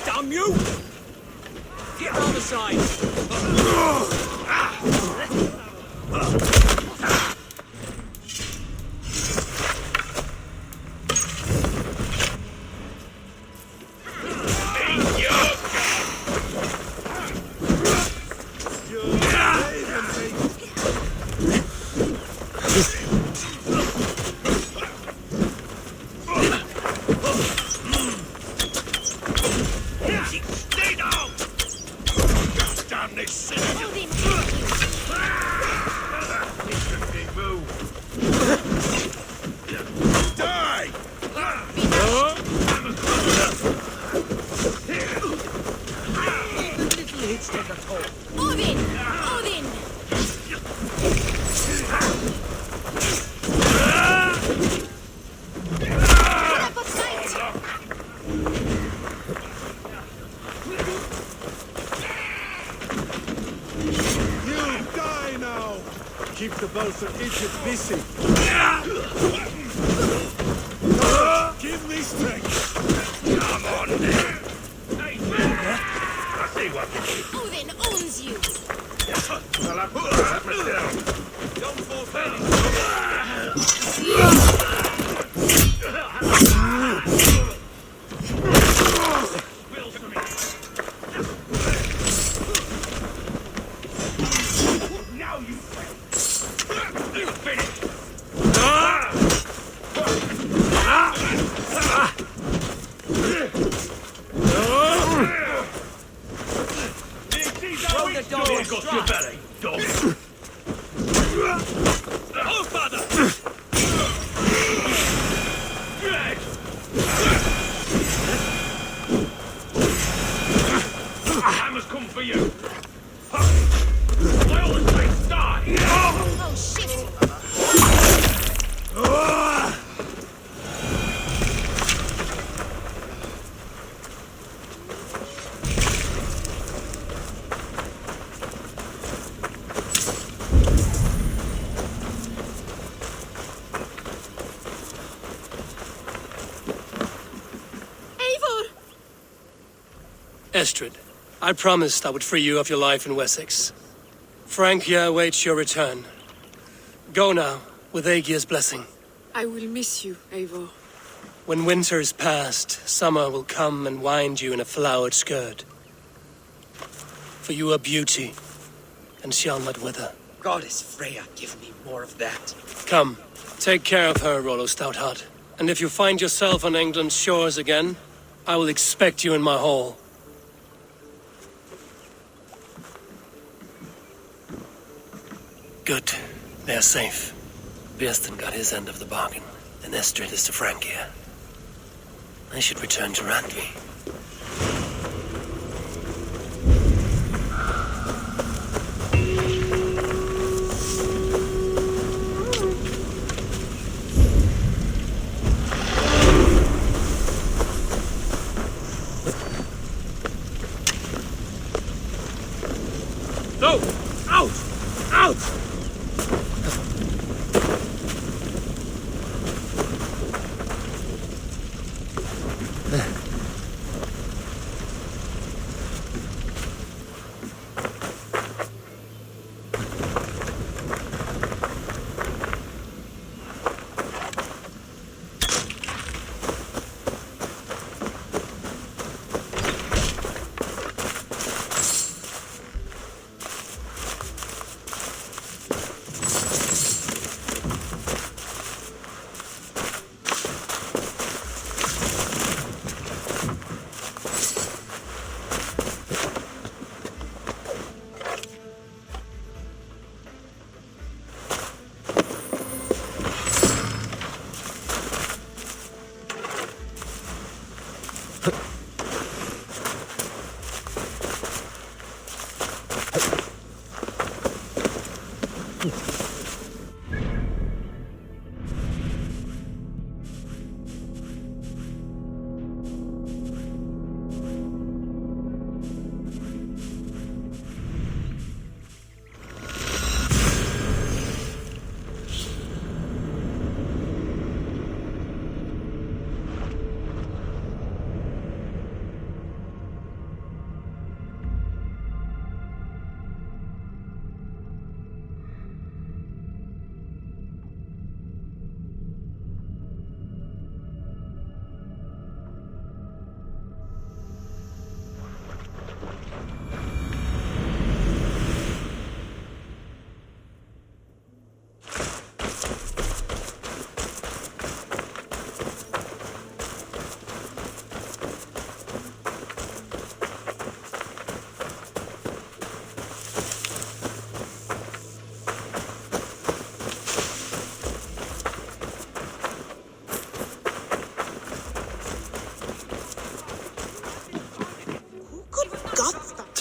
Damn you! Get on the side! Stay down! Damn this city! Big move. Die! Even little hits take a toll. Odin! Odin! Put up a fight! You die now! Keep the both of Egypt busy. Give me strength! Come on, then! I see what you do. Odin owns you! Well, I put that myself. Don't now you fail. You finished. Throw the dog in Got your belly, dog. Oh, father! Hammer's come for you. Why all the place die? Oh, shit! Estrid, I promised I would free you of your life in Wessex. Frank here awaits your return. Go now, with Aegir's blessing. I will miss you, Eivor. When winter is past, summer will come and wind you in a flowered skirt. For you are beauty, and shall not wither. Goddess Freya, give me more of that. Come, take care of her, Rollo Stoutheart. And if you find yourself on England's shores again, I will expect you in my hall. Good. They are safe. Björsten got his end of the bargain, and Estrid is to Frank here. I should return to Randvi. No! Out! Out!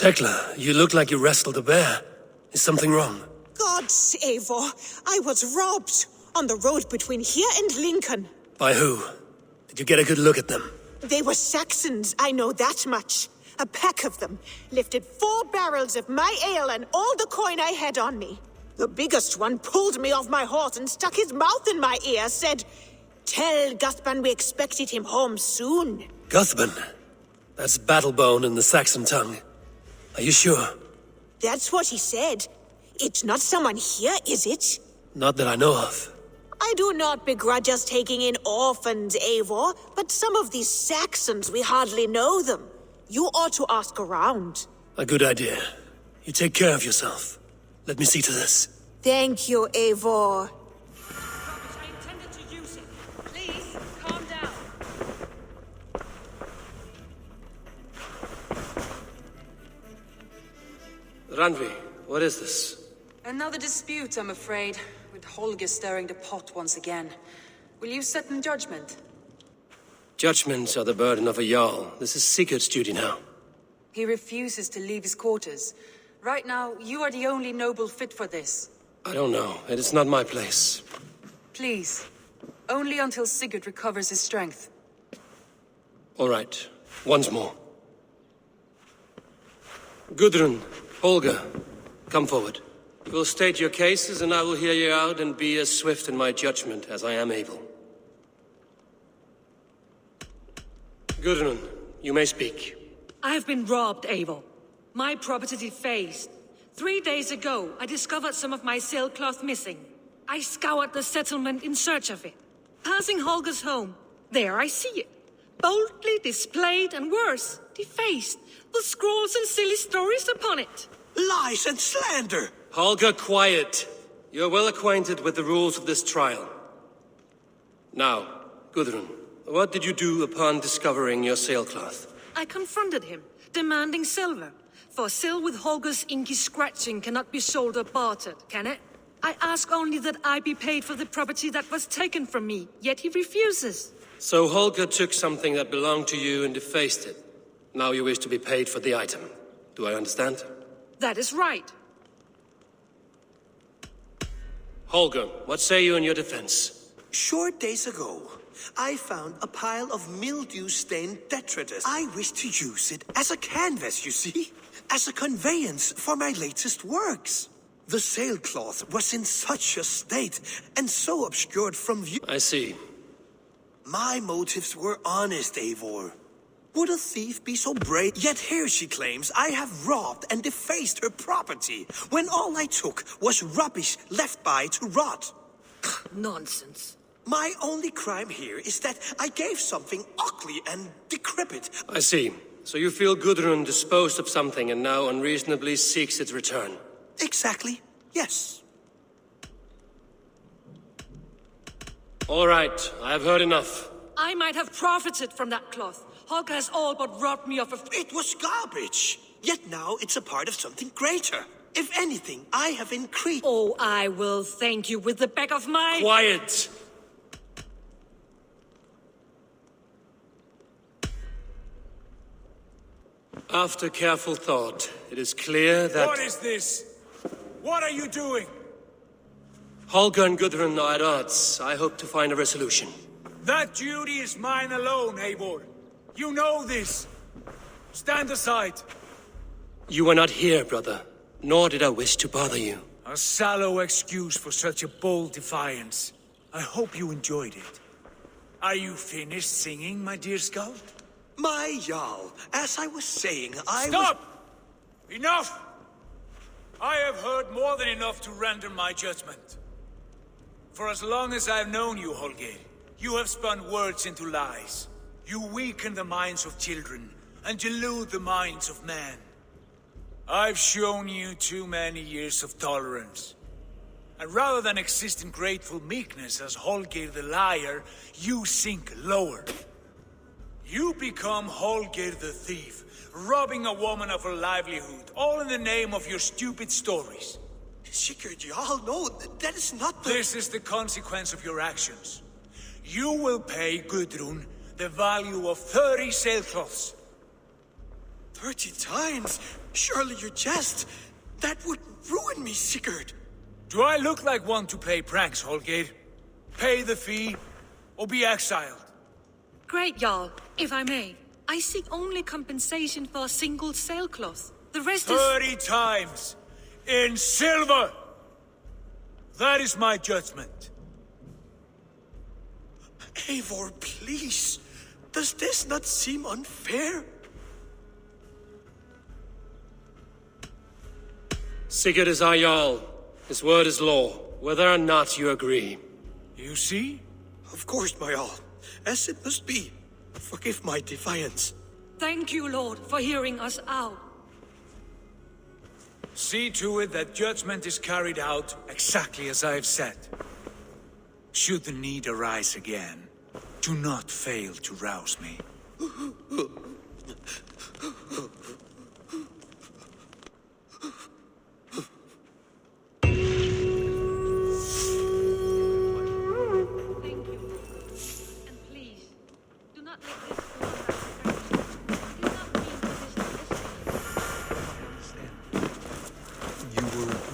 Tekla, you look like you wrestled a bear. Is something wrong? Gods, Eivor, I was robbed on the road between here and Lincoln. By who? Did you get a good look at them? They were Saxons, I know that much. A pack of them lifted 4 barrels of my ale and all the coin I had on me. The biggest one pulled me off my horse and stuck his mouth in my ear, said, "Tell Guthban we expected him home soon." Guthban? That's Battlebone in the Saxon tongue. Are you sure? That's what he said. It's not someone here, is it? Not that I know of. I do not begrudge us taking in orphans, Eivor, but some of these Saxons, we hardly know them. You ought to ask around. A good idea. You take care of yourself. Let me see to this. Thank you, Eivor. I intended to use it. Please, calm down. Randvi, what is this? Another dispute, I'm afraid, with Holger stirring the pot once again. Will you set in judgment? Judgments are the burden of a Jarl. This is Sigurd's duty now. He refuses to leave his quarters. Right now, you are the only noble fit for this. I don't know. It is not my place. Please. Only until Sigurd recovers his strength. All right. Once more. Gudrun, Holger, come forward. You will state your cases, and I will hear you out and be as swift in my judgment as I am able. Gudrun, you may speak. I have been robbed, Eivor. My property defaced. 3 days ago, I discovered some of my sailcloth missing. I scoured the settlement in search of it. Passing Holger's home, there I see it. Boldly displayed and worse, defaced, with scrolls and silly stories upon it. Lies and slander! Holger, quiet. You're well acquainted with the rules of this trial. Now, Gudrun, what did you do upon discovering your sailcloth? I confronted him, demanding silver. For sil with Holger's inky scratching cannot be sold or bartered, can it? I ask only that I be paid for the property that was taken from me, yet he refuses. So Holger took something that belonged to you and defaced it. Now you wish to be paid for the item. Do I understand? That is right. Holger, what say you in your defense? Short days ago, I found a pile of mildew-stained detritus. I wish to use it as a canvas, you see? As a conveyance for my latest works. The sailcloth was in such a state, and so obscured from view. I see. My motives were honest, Eivor. Would a thief be so brave? Yet here she claims I have robbed and defaced her property, when all I took was rubbish left by to rot. Nonsense. My only crime here is that I gave something ugly and decrepit. I see. So you feel Gudrun disposed of something and now unreasonably seeks its return. Exactly, yes. All right, I have heard enough. I might have profited from that cloth. Holger has all but robbed me of a... It was garbage. Yet now it's a part of something greater. If anything, I have increased... Oh, I will thank you with the back of my... Quiet! After careful thought, it is clear that... What is this? What are you doing? Holger and Gudrun are at odds. I hope to find a resolution. That duty is mine alone, Eivor. You know this. Stand aside. You were not here, brother. Nor did I wish to bother you. A sallow excuse for such a bold defiance. I hope you enjoyed it. Are you finished singing, my dear Skald? My Jarl, as I was saying, Stop! Enough! I have heard more than enough to render my judgment. For as long as I've known you, Holger, you have spun words into lies. You weaken the minds of children and delude the minds of men. I've shown you too many years of tolerance. And rather than exist in grateful meekness as Holger the liar, you sink lower. You become Holger the thief, robbing a woman of her livelihood, all in the name of your stupid stories. Sigurd Jarl, no, that is not the... This is the consequence of your actions. You will pay Gudrun the value of 30 sailcloths. 30 times? Surely you jest. That would ruin me, Sigurd. Do I look like one to play pranks, Holgate? Pay the fee, or be exiled? Great, Jarl. If I may, I seek only compensation for a single sailcloth. The rest is... 30 times! In silver! That is my judgment. Eivor, please. Does this not seem unfair? Sigurd is our Jarl. His word is law, whether or not you agree. You see? Of course, my all. As it must be. Forgive my defiance. Thank you, Lord, for hearing us out. See to it that judgment is carried out exactly as I have said. Should the need arise again, do not fail to rouse me.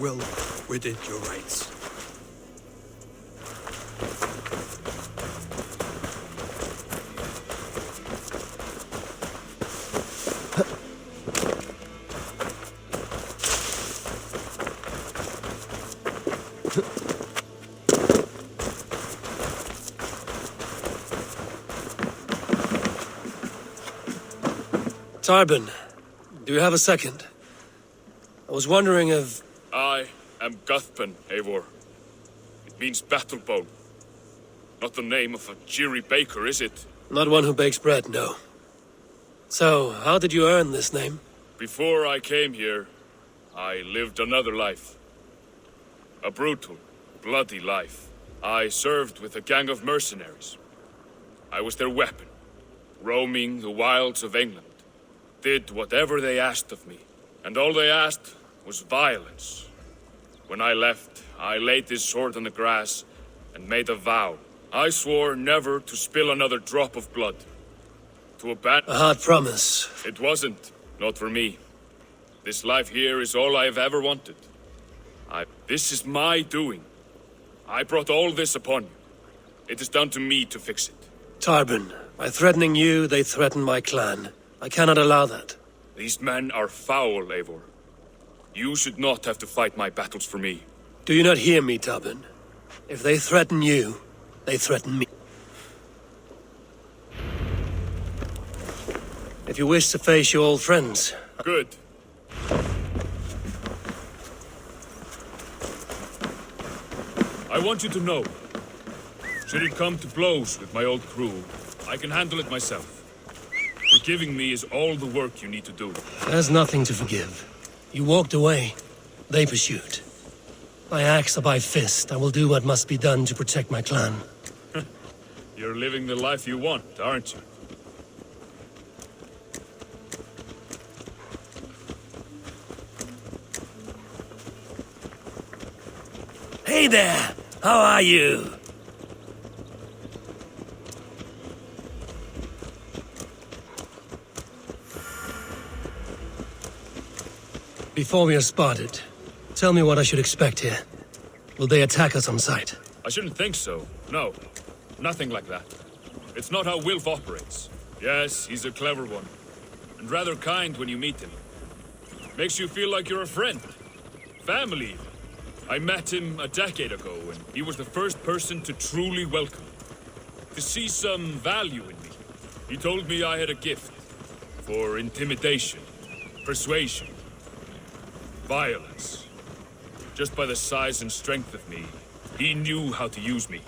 Well within your rights. Tarbin, do you have a second? I was wondering if... I am Guthpen, Eivor. It means battle bone. Not the name of a jeery baker, is it? Not one who bakes bread, no. So, how did you earn this name? Before I came here, I lived another life. A brutal, bloody life. I served with a gang of mercenaries. I was their weapon, roaming the wilds of England. Did whatever they asked of me, and all they asked was violence. When I left, I laid this sword on the grass and made a vow. I swore never to spill another drop of blood. To abandon... A hard promise. It wasn't. Not for me. This life here is all I have ever wanted. This is my doing. I brought all this upon you. It is down to me to fix it. Tarbin, by threatening you, they threaten my clan. I cannot allow that. These men are foul, Eivor. You should not have to fight my battles for me. Do you not hear me, Tarbin? If they threaten you, they threaten me. If you wish to face your old friends... Good. I want you to know, should it come to blows with my old crew, I can handle it myself. Forgiving me is all the work you need to do. There's nothing to forgive. You walked away. They pursued. By axe or by fist, I will do what must be done to protect my clan. You're living the life you want, aren't you? Hey there! How are you? Before we are spotted, tell me what I should expect here. Will they attack us on sight? I shouldn't think so. No. Nothing like that. It's not how Wilf operates. Yes, he's a clever one. And rather kind when you meet him. Makes you feel like you're a friend. Family. I met him a decade ago, and he was the first person to truly welcome me. To see some value in me. He told me I had a gift. For intimidation. Persuasion. Violence. Just by the size and strength of me, he knew how to use me.